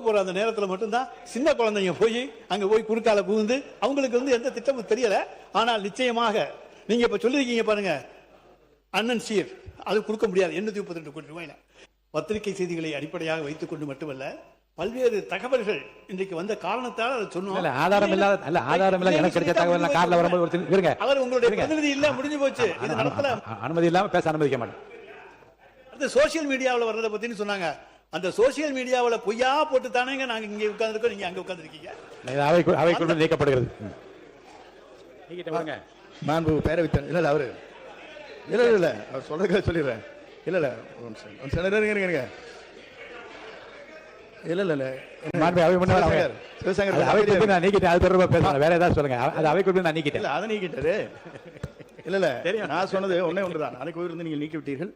போற அந்த நேரத்தில் மட்டும்தான் சின்ன குழந்தைங்க போய் அங்க போய் குறுக்கால புகுந்து அவங்களுக்கு எந்த திட்டமும் தெரியல. ஆனால் நிச்சயமாக நீங்க இப்ப சொல்லிருக்கீங்க பாருங்க, அண்ணன் சீர் அது கொடுக்க முடியாது 832 கோடி ரூபாயில. பத்திரிகை செய்திகளை அடிப்படையாக வைத்துக் கொண்டு மட்டுமல்ல, பல்வேறு தகவல்கள் இன்றைக்கு வந்த காரணத்தால் அதை சொன்னோம். ஆதாரம் இல்லாத எனக்கு கிடைச்ச தகவல் கார்ல வரும்போது அவர் உங்களுடைய பிரதிநிதி இல்ல, முடிஞ்சு போச்சு. இது நடத்தல, அனுமதி இல்லாம பேச அனுமதிக்க மாட்டேன். அந்த சோசியல் மீடியாவில் வர்றதை பத்தி சொன்னாங்க. அந்த சோசியல் மீடியாவில் பொய்யா போட்டு தானேங்க நாங்க இங்க உட்கார்ந்துருக்கோம், நீங்க அங்க உட்கார்ந்துருக்கீங்க. அவைக்குள்ள நீக்கப்படுகிறது. மாண்பு பேரவைத் தலைவர் இல்ல அவரு இல்ல அவர் சொல்றதுக்காக சொல்லிடுறேன். இல்ல இல்ல நான் சொன்னது ஒன்னே ஒன்றுதான். நாளைக்கு இருந்து நீங்க நீக்கி விட்டீர்கள்.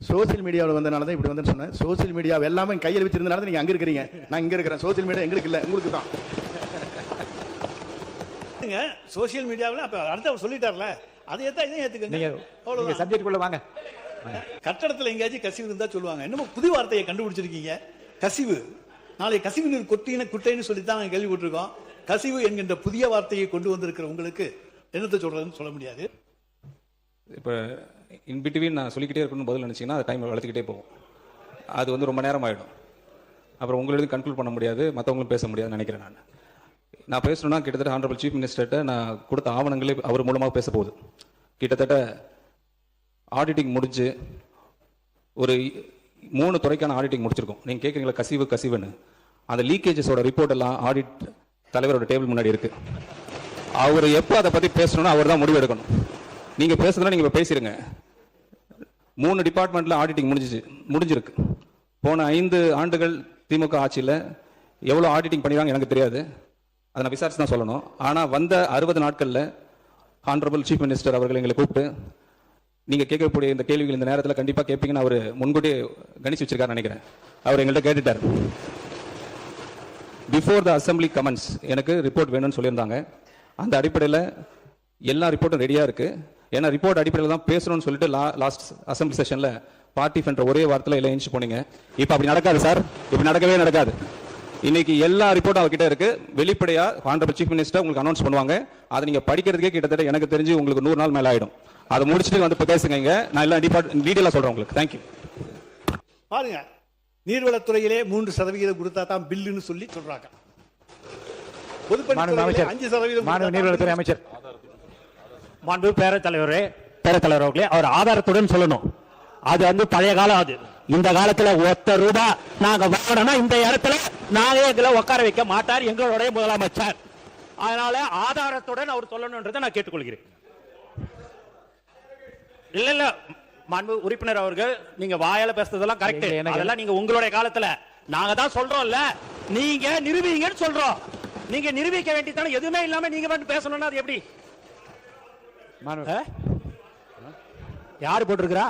சோசியல் மீடியாவில் வந்தனாலதான் இப்படி வந்து சொன்னேன். சோசியல் மீடியா எல்லாமே கையில் வச்சிருந்தனால நீங்க அங்க இருக்கிறீங்க, நான் இங்க இருக்கிறேன். சோசியல் மீடியா எங்களுக்கு இல்ல, உங்களுக்கு தான். சோசியல் மீடியாவில் அடுத்த சொல்லிட்டார்ல, அதை ஏத்துக்கங்க. சப்ஜெக்ட் குள்ள வாங்க. கட்டடத்தில் எங்கேயாச்சும் கசிவு இருந்தா சொல்லுவாங்க. இன்னும் புது வார்த்தையை கண்டுபிடிச்சிருக்கீங்க, கசிவு. நாளை கசிவு நீர் குட்டைன்னு சொல்லித்தான் நாங்கள் கேள்விப்பட்டிருக்கோம். கசிவு என்கின்ற புதிய வார்த்தையை கொண்டு வந்திருக்கிற உங்களுக்கு என்னத்தை சொல்றதுன்னு சொல்ல முடியாது. இப்போ இன்பிட்வீன் நான் சொல்லிக்கிட்டே இருக்கணும்னு பதில் நினச்சிங்கன்னா அது டைம் வளர்த்துக்கிட்டே போகும். அது ரொம்ப நேரம் ஆகிடும். அப்புறம் உங்களுக்கு கன்க்ளூட் பண்ண முடியாது, மற்றவங்களும் பேச முடியாதுன்னு நினைக்கிறேன். நான் பேசணும்னா கிட்டத்தட்ட ஹானரபிள் சீஃப் மினிஸ்டர்கிட்ட நான் கொடுத்த ஆவணங்களே அவர் மூலமாக பேச போகுது. கிட்டத்தட்ட ஆடிட்டிங் முடிஞ்சு ஒரு 3 துறைக்கான ஆடிட்டிங் முடிச்சிருக்கோம். நீங்கள் கேட்குறீங்களா கசிவுன்னு, அந்த லீக்கேஜஸோட ரிப்போர்ட் எல்லாம் ஆடிட் தலைவரோட டேபிள் முன்னாடி இருக்கு. அவர் எப்போ அதை பற்றி பேசணும்னா அவர் தான் முடிவு எடுக்கணும். நீங்கள் பேசுறதுனா நீங்கள் இப்போ பேசிடுங்க. 3 டிபார்ட்மெண்ட்டில் ஆடிட்டிங் முடிஞ்சிருக்கு. போன 5 ஆண்டுகள் திமுக ஆட்சியில் எவ்வளோ ஆடிட்டிங் பண்ணிடுறாங்க எனக்கு தெரியாது, அதை நான் விசாரிச்சு தான் சொல்லணும். ஆனால் வந்த 60 நாட்களில் ஹானரபிள் சீஃப் மினிஸ்டர் அவர்கள் எங்களை கூப்பிட்டு நீங்கள் கேட்கக்கூடிய இந்த கேள்விகள் இந்த நேரத்தில் கண்டிப்பாக கேட்பீங்கன்னு அவர் முன்கூட்டியே கணிச்சு வச்சிருக்காருன்னு நினைக்கிறேன். அவர் எங்கள்கிட்ட கேட்டுட்டார். பிஃபோர் த அசம்பிளி கமெண்ட்ஸ் எனக்கு ரிப்போர்ட் வேணும்னு சொல்லியிருந்தாங்க. அந்த அடிப்படையில் எல்லா ரிப்போர்ட்டும் ரெடியாக இருக்குது. ஏன்னா ரிப்போர்ட் அடிப்படையில் தான் பேசணும்னு சொல்லிட்டு லாஸ்ட் அசம்பிளி செஷனில் பார்ட்டி என்ற ஒரே வார்த்தையில் எல்லாம் எழுந்து போனீங்க. இப்போ அப்படி நடக்காது சார், இப்படி நடக்கவே நடக்காது. இன்னைக்கு எல்லா ரிப்போர்ட்டும் அவர்கிட்ட இருக்கு. வெளிப்படையா ஹானரபிள் சீஃப் மினிஸ்டர் உங்களுக்கு அனௌன்ஸ் பண்ணுவாங்க. அதை நீங்க படிக்கிறதுக்கே கிட்டத்தட்ட எனக்கு தெரிஞ்சு உங்களுக்கு 100 நாள் மேல ஆயிடும். அதை முடிச்சுட்டு வந்து பேசுங்க. நான் எல்லாம் டீடைலா சொல்றேன் உங்களுக்கு. தேங்க்யூ. பாருங்க, நீர்வளத்துறையிலே 3% கொடுத்தா தான் பில்லுன்னு சொல்லி சொல்றாங்க. பொதுப்பணித்துறை 5% நீர்வளத்துறை அமைச்சர் மாண்பு பேரத்தலைவர் அவர்களே, அவர் ஆதாரத்துடன் சொல்லணும். அது பழைய காலம். அது இந்த காலத்துல ₹1 நாங்க வாங்கணும்னா இந்த இடத்துல நாங்க எங்களை உட்கார வைக்க மாட்டார் எங்களுடைய முதலமைச்சர். அதனால ஆதாரத்துடன் அவர் சொல்லணும்ன்றதை நான் கேட்டுக்கொள்கிறேன். இல்ல மாண்பு உறுப்பினர் அவர்கள், நீங்க வாயால பேசுறதெல்லாம் கரெக்ட். அதெல்லாம் நீங்க உங்களுடைய காலத்துல நாங்க தான் சொல்றோம்ல, நீங்க நிரூபிங்கன்னு சொல்றோம். நீங்க நிரூபிக்க வேண்டியதானே. எதுவுமே இல்லாம நீங்க மட்டும் பேசணும்னா அது எப்படி? யாரு போட்டிருக்கிறா?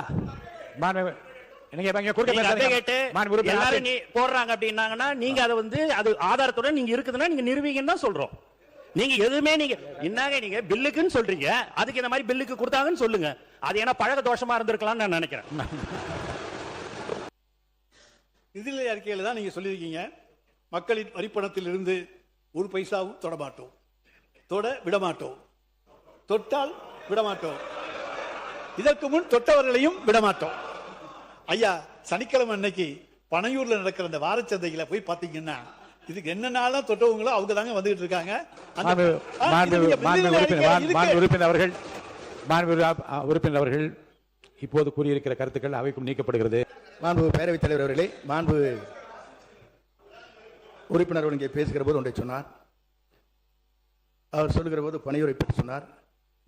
போடுறாங்க அப்படின்னாங்கன்னா நீங்க அதை அது ஆதாரத்துடன் நீங்க இருக்குதுன்னா நீங்க நிரூபிங்கன்னு தான் சொல்றோம். நீங்க எதுவுமே நீங்க பில்லுக்குன்னு சொல்றீங்க, அதுக்கு இந்த மாதிரி பில்லுக்கு கொடுத்தாங்கன்னு சொல்லுங்க. அது ஏன்னா பழக தோஷமா இருந்திருக்கலாம்னு நான் நினைக்கிறேன். நிதிநிலை அறிக்கையில தான் நீங்க சொல்லியிருக்கீங்க, மக்களின் வரிப்பணத்தில் இருந்து 1 பைசாவும் தொடமாட்டோம், தொட விடமாட்டோம், தொட்டால் விடமாட்டோம், இதற்கு முன் தொட்டவர்களையும் விடமாட்டோம். ஐயா, சனிக்கிழமை அன்னைக்கு பனையூர்ல நடக்கிற அந்த வாரச்சந்தையில போய் பாத்தீங்கன்னா இதுக்கு என்னென்னாலும் தொட்டவங்களோ அவங்க தாங்க வந்துகிட்டு இருக்காங்க. உறுப்பினர் அவர்கள் இப்போது கூறியிருக்கிற கருத்துக்கள் அவைக்கும் நீக்கப்படுகிறது. மாண்பு பேரவைத் தலைவர் அவர்களே, மாண்பு உறுப்பினர் இங்கே பேசுகிற போது ஒன்றை சொன்னார். அவர் சொல்லுகிற போது பனையூரை பற்றி சொன்னார்.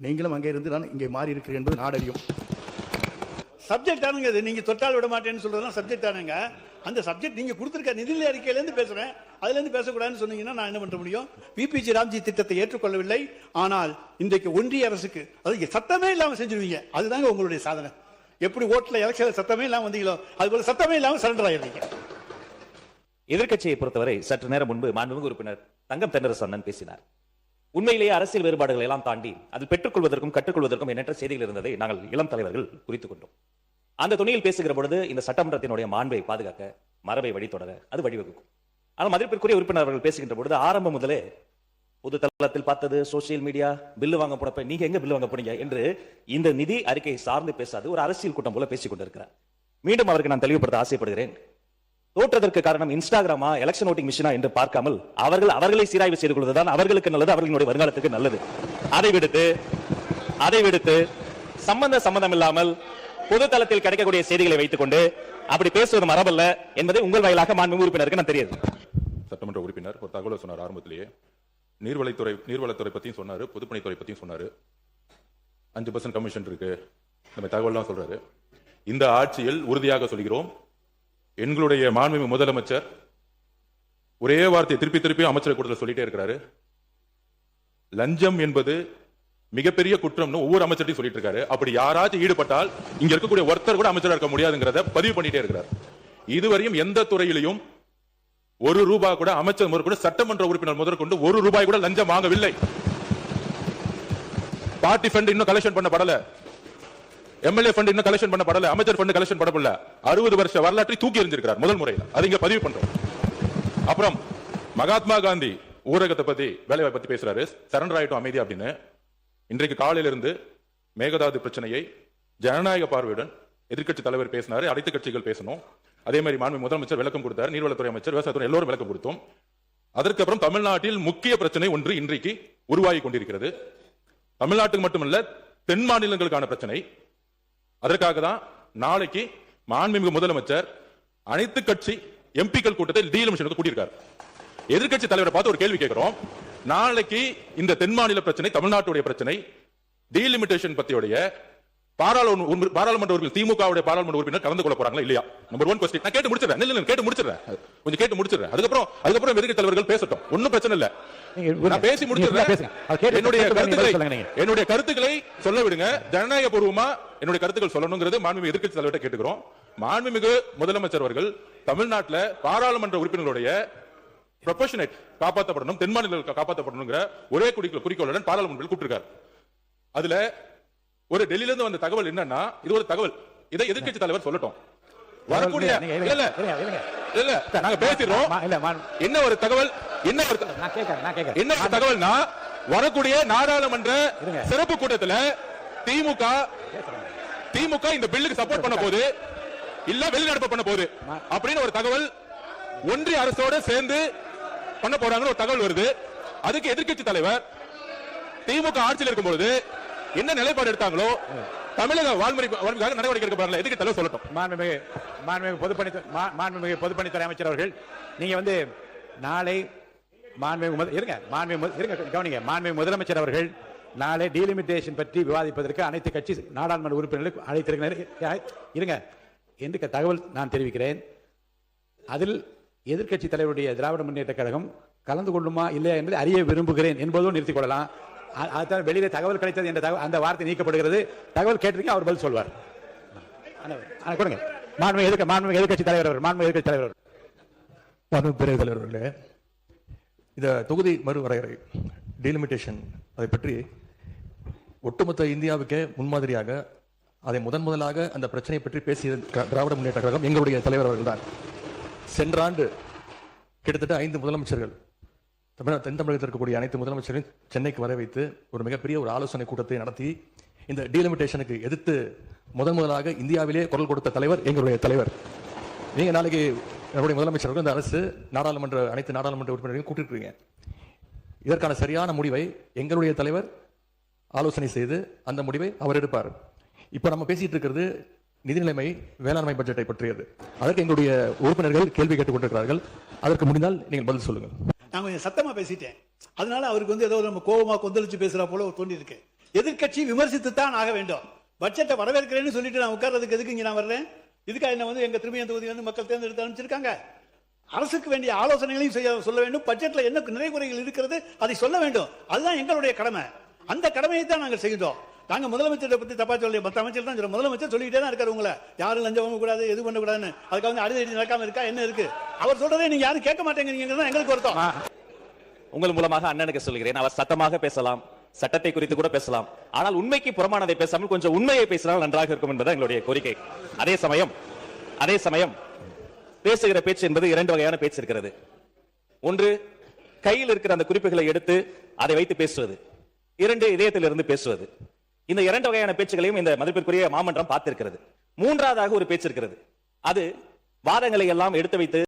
நீங்களும் அங்கே இருந்து நான் இங்கே மாறி இருக்கிறேன் என்பது நாடறியும். சப்ஜெக்ட் ஆனுங்க, நீங்க தொட்டால் விட மாட்டேன்னு சொல்றதுலாம் சப்ஜெக்ட் ஆனுங்க. அந்த சப்ஜெக்ட் நீங்க கொடுத்திருக்க நிதிநிலை அறிக்கையிலேருந்து பேசுறேன், அதுல இருந்து பேசக்கூடாதுன்னு சொன்னீங்கன்னா நான் என்ன பண்ண முடியும்? பிபிஜி ராம்ஜி திட்டத்தை ஏற்றுக்கொள்ளவில்லை, ஆனால் இன்றைக்கு ஒன்றிய அரசுக்கு அது சத்தமே இல்லாம செஞ்சிருவீங்க. அதுதாங்க உங்களுடைய சாதனை. எப்படி ஓட்டுல எலெக்ஷன் சத்தமே இல்லாம வந்தீங்களோ அது போல சத்தமே இல்லாம சரண்டர் ஆயிருந்தீங்க. எதிர்க்கட்சியை பொறுத்தவரை சற்று நேரம் முன்பு மாண்புமிகு உறுப்பினர் தங்கம் தென்னரசு அண்ணன் பேசினார். உண்மையிலேயே அரசியல் வேறுபாடுகளை எல்லாம் தாண்டி அதில் பெற்றுக்கொள்வதற்கும் கற்றுக்கொள்வதற்கும் எண்ணற்ற செய்திகள் இருந்ததை நாங்கள் இளம் தலைவர்கள் குறித்துக் கொண்டோம். அந்த துணியில் பேசுகிற பொழுது இந்த சட்டமன்றத்தினுடைய மாண்பை பாதுகாக்க, மரபை வழித்தொடர அது வழிவகுக்கும். ஆனால் மதிப்பிற்குரிய உறுப்பினர் அவர்கள் பேசுகின்ற பொழுது ஆரம்பம் முதலே பொது தளத்தில் பார்த்தது, சோசியல் மீடியா, பில்லு வாங்க போனப்ப நீங்க எங்க பில்லு வாங்க போனீங்க என்று இந்த நிதி அறிக்கையை சார்ந்து பேசாது ஒரு அரசியல் கூட்டம் போல பேசிக் கொண்டிருக்கிறார். மீண்டும் அவருக்கு நான் தெளிவுபடுத்த ஆசைப்படுகிறேன். தோற்றதற்கு காரணம் இன்ஸ்டாகிராமா, எலெக்ஷன் ஓட்டிங் மிஷினா என்று பார்க்காமல் அவர்களை சீராய்வு செய்து கொள்வதுதான் அவர்களுக்கு நல்லது, அவர்களுடைய வருங்காலத்துக்கு நல்லது. அதை விடுத்து சம்பந்தம் இல்லாமல் பொது தளத்தில் கிடைக்கக்கூடிய செய்திகளை வைத்துக் கொண்டு அப்படி பேசுவது மரபல்ல என்பதை உங்கள் வாயிலாக மாண்புமிகு உறுப்பினருக்கு நான் தெரியுது. சட்டமன்ற உறுப்பினர் ஒரு தகவல் சொன்னார் ஆரம்பத்திலேயே. நீர்வளத்துறை பத்தியும் சொன்னாரு, பொதுப்பணித்துறை பத்தியும் சொன்னாரு. 5% கமிஷன் இருக்கு, நம்ம தகவல் சொல்றாரு. இந்த ஆட்சியில் உறுதியாக சொல்கிறோம், எங்களுடைய மாண்புமிகு முதலமைச்சர் ஒரே வார்த்தையை திருப்பி அமைச்சர் கூட்டத்தில் சொல்லிட்டே இருக்கிறாரு. லஞ்சம் என்பது மிகப்பெரிய குற்றம்னு ஒவ்வொரு அமைச்சர்ட்டையும் சொல்லிட்டு இருக்காரு. அப்படி யாராச்சும் ஈடுபட்டால் இங்க இருக்கக்கூடிய ஒருத்தர் கூட அமைச்சராக இருக்க முடியாதுங்கிறத பதிவு பண்ணிட்டே இருக்கிறார். இதுவரையும் எந்த துறையிலையும் ₹1 கூட அமைச்சர் முதற்கொண்டு சட்டமன்ற உறுப்பினர் முதற்கொண்டு ₹1 கூட லஞ்சம் வாங்கவில்லை. பார்ட்டி ஃபண்ட் இன்னும் கலெக்ஷன் பண்ணப்படல, எம்எல்ஏ ஃபண்ட் இன்னும் கலெக்ஷன் பண்ணப்படல, அமைச்சர் ஃபண்ட் கலெக்ஷன் பண்ணப்படல. 60 வருஷ வரலாற்றை தூக்கி எறிஞ்சிருக்கிறார் முதல் முறையில். அது இங்க பதிவு பண்றோம். அப்புறம் மகாத்மா காந்தி ஊரகத்தை பத்தி, வேலைவாய்ப்பு பத்தி பேசுறாரு, சரண்டர் ஆயிட்டும் அமைதி அப்படின்னு. இன்றைக்கு காலையிலிருந்து மேகதாது பிரச்சனையை ஜனநாயக பார்வையுடன் எதிர்க்கட்சி தலைவர் பேசினாரு, அனைத்து கட்சிகள் பேசணும். அதே மாதிரி மாண்புமிகு முதலமைச்சர் விளக்கம் கொடுத்தார், நீர்வளத்துறை அமைச்சர், விவசாயத்துறை எல்லோரும் விளக்கம் கொடுத்தோம். அதற்கப்புறம் தமிழ்நாட்டில் முக்கிய பிரச்சனை ஒன்று இன்றைக்கு உருவாகி கொண்டிருக்கிறது. தமிழ்நாட்டுக்கு மட்டுமல்ல, தென் மாநிலங்களுக்கான பிரச்சனை. அதற்காக தான் நாளைக்கு மாண்புமிகு முதலமைச்சர் அனைத்து கட்சி எம்பிக்கள் கூட்டத்தை டீலிமிட்டேஷனுக்கு கூட்டியிருக்கார். எதிர்க்கட்சி தலைவரை பார்த்து ஒரு கேள்வி கேட்கிறோம். நாளைக்கு இந்த தென் மாநில பிரச்சனை, தமிழ்நாட்டுடைய பிரச்சனை, டீலிமிட்டேஷன் பத்தியோடைய பாராளுமன்ற உறுப்பினர், திமுகவுடைய பாராளுமன்ற உறுப்பினர் கலந்து கொள்ள போறாங்களா இல்லையா? Number 1 question. நான் கேட்டு முடிச்சிடுறேன், கொஞ்சம் கேட்டு முடிச்சிடுறேன். அதுக்கப்புறம் எதிர்க்கட்சி தலைவர்கள் பேசட்டும், ஒன்னும் பிரச்சனை இல்ல. நான் பேசி முடிச்சிடுறேன். என்னுடைய கருத்துக்களை சொல்ல விடுங்க. ஜனநாயக பூர்வமா என்னுடைய கருத்துக்கள் சொல்லணுங்கிறது மாண்புமிகு எதிர்க்கட்சி தலைவர்கிட்ட கேட்டுக்கிறோம். மாண்புமிகு முதலமைச்சர் அவர்கள் தமிழ்நாட்டில் பாராளுமன்ற உறுப்பினர்களுடைய ப்ரொபஷனேட் காப்பாற்றப்படணும், தென் மாநிலங்கள் காப்பாற்றப்படணுங்கிற ஒரே குறிக்கோளுடன் பாராளுமன்றத்தில் கூப்பிட்டிருக்காரு. அதுல ஒரு டெல்லியில இருந்து வந்த தகவல் என்னன்னா, இது ஒரு தகவல், இதை எதிர்க்கட்சி தலைவர் சொல்லட்டும். வரக்கூடிய இல்ல நாங்க பேசிடுறோம். என்ன ஒரு தகவல், என்ன ஒரு தகவல்னா, வரக்கூடிய நாடாளுமன்ற சிறப்பு கூட்டத்தில் திமுக இந்த பில்லுக்கு சப்போர்ட் பண்ண போது இல்ல வெளிநடப்பு பண்ண போது அப்படின்னு ஒரு தகவல் ஒன்றிய அரசோட சேர்ந்து பண்ண போறாங்கன்னு ஒரு தகவல் வருது. அதுக்கு எதிர்க்கட்சி தலைவர் திமுக ஆட்சியில் இருக்கும் பொழுது என்ன நிலைப்பாடு எடுத்தாங்களோ, தமிழக வாழ்முறைக்காக நடவடிக்கை எடுக்க எதுக்கு தலைவர் சொல்லட்டும். மாண்புமிகு பொதுப்பணித்துறை அமைச்சர் அவர்கள், நீங்க நாளை மாண்புமிகு முதலமைச்சர் அவர்கள் நாளை டீலிமிட்டேஷன் பற்றி விவாதிப்பதற்கு அனைத்து கட்சி நாடாளுமன்ற உறுப்பினர்களுக்கு அழைத்திருக்கிறேன் என்று தகவல் நான் தெரிவிக்கிறேன். அதில் எதிர்க்கட்சி தலைவருடைய திராவிட முன்னேற்ற கழகம் கலந்து கொள்ளுமா இல்லையா என்பதை அறிய விரும்புகிறேன் என்பதும் நிறுத்திக் கொள்ளலாம். அதுதான் வெளியிலே தகவல் கிடைத்தது என்ற அந்த வார்த்தை நீக்கப்படுகிறது. தகவல் கேட்டிருக்கீங்க, அவர் பதில் சொல்வார். கொடுங்க. மாண்புமிகு எதிர்க்கட்சி தலைவர், மாண்புமிகு பேரவைத் தலைவர் அவர்களே, இந்த தொகுதி மறுவரையறை டீலிமிட்டேஷன் அதை பற்றி ஒட்டுமொத்த இந்தியாவுக்கே முன்மாதிரியாக அதை முதலாக அந்த பிரச்சனையை பற்றி பேசிய திராவிட முன்னேற்ற கழகம் எங்களுடைய தலைவர் அவர்கள் தான். சென்ற ஆண்டு கிட்டத்தட்ட 5 முதலமைச்சர்கள், தென் தமிழகத்தில் இருக்கக்கூடிய அனைத்து முதலமைச்சர்களையும் சென்னைக்கு வர வைத்து ஒரு மிகப்பெரிய ஒரு ஆலோசனை கூட்டத்தை நடத்தி இந்த டீலிமிட்டேஷனுக்கு எதிர்த்து முதலாக இந்தியாவிலே குரல் கொடுத்த தலைவர் எங்களுடைய தலைவர். நீங்க நாளைக்கு நம்முடைய முதலமைச்சர்கள் இந்த அரசு அனைத்து நாடாளுமன்ற உறுப்பினர்களையும் கூட்டிருக்கீங்க. இதற்கான சரியான முடிவை எங்களுடைய தலைவர் ஆலோசனை செய்து அந்த முடிவை அவர் எடுப்பார். இப்ப நம்ம பேசிட்டு இருக்கிறது நிதிநிலைமை வேளாண்மை பட்ஜெட்டை பற்றியது. அதற்கு எங்களுடைய உறுப்பினர்கள் கேள்வி கேட்டுக் கொண்டிருக்கிறார்கள். அதற்கு முடிந்தால் நீங்கள் பதில் சொல்லுங்கள். நான் கொஞ்சம் சத்தமா பேசிட்டேன், அதனால அவருக்கு ஏதோ நம்ம கோபமா கொந்தளிச்சு பேசுறா போல தோண்டி இருக்கு. எதிர்க்கட்சி விமர்சித்து தான் ஆக வேண்டும். பட்ஜெட்டை வரவேற்கிறேன்னு சொல்லிட்டு நான் உட்கார்றதுக்கு எதுக்கு இங்க நான் வர்றேன்? இதுக்காக என்ன எங்க திரும்பிய தொகுதி மக்கள் தேர்ந்தெடுத்து அனுப்பிச்சிருக்காங்க. அரசுக்கு வேண்டிய ஆலோசனைகளையும் சொல்ல வேண்டும். பட்ஜெட்ல என்ன நிறைகுறைகள் இருக்கிறது அதை சொல்ல வேண்டும். அதுதான் எங்களுடைய கடமை. அந்த கடமையை தான் நாங்கள் செய்தோம். நாங்க முதலமைச்சரை பத்தி தப்பா சொல்லி மற்ற அமைச்சர் தான் முதலமைச்சர் சொல்லிக்கிட்டே தான் இருக்காரு. உங்களை யாரும் லஞ்சம் வாங்க கூடாது, எது பண்ண கூடாதுன்னு. அதுக்காக அடிதடி நடக்காம இருக்கா என்ன இருக்கு? அவர் சொல்றதே நீங்க யாரும் கேட்க மாட்டேங்கிறீங்க, எங்களுக்கு வருத்தம். உங்கள் மூலமாக அண்ணனுக்கு சொல்கிறேன், அவர் சத்தமாக பேசலாம், சட்டத்தை குறித்து கூட பேசலாம். ஆனால் உண்மைக்கு புறமானதை பேசாமல் கொஞ்சம் உண்மையை பேசினால் நன்றாக இருக்கும் என்பது எங்களுடைய கோரிக்கை. அதே சமயம் பேசுகிற பேச்சு என்பது 2 வகையான பேச்சு இருக்கிறது. ஒன்று, கையில் இருக்கிற அந்த குறிப்புகளை எடுத்து அதை வைத்து பேசுவது. 2, இதயத்திலிருந்து பேசுவது. இந்த 2 வகையான பேச்சுகளையும் இந்த மதிப்பிற்குரிய மாமன்றம் பார்த்திருக்கிறது. 3வது ஒரு பேச்சு இருக்கிறது. அது வாதங்களை எல்லாம் எடுத்து வைத்து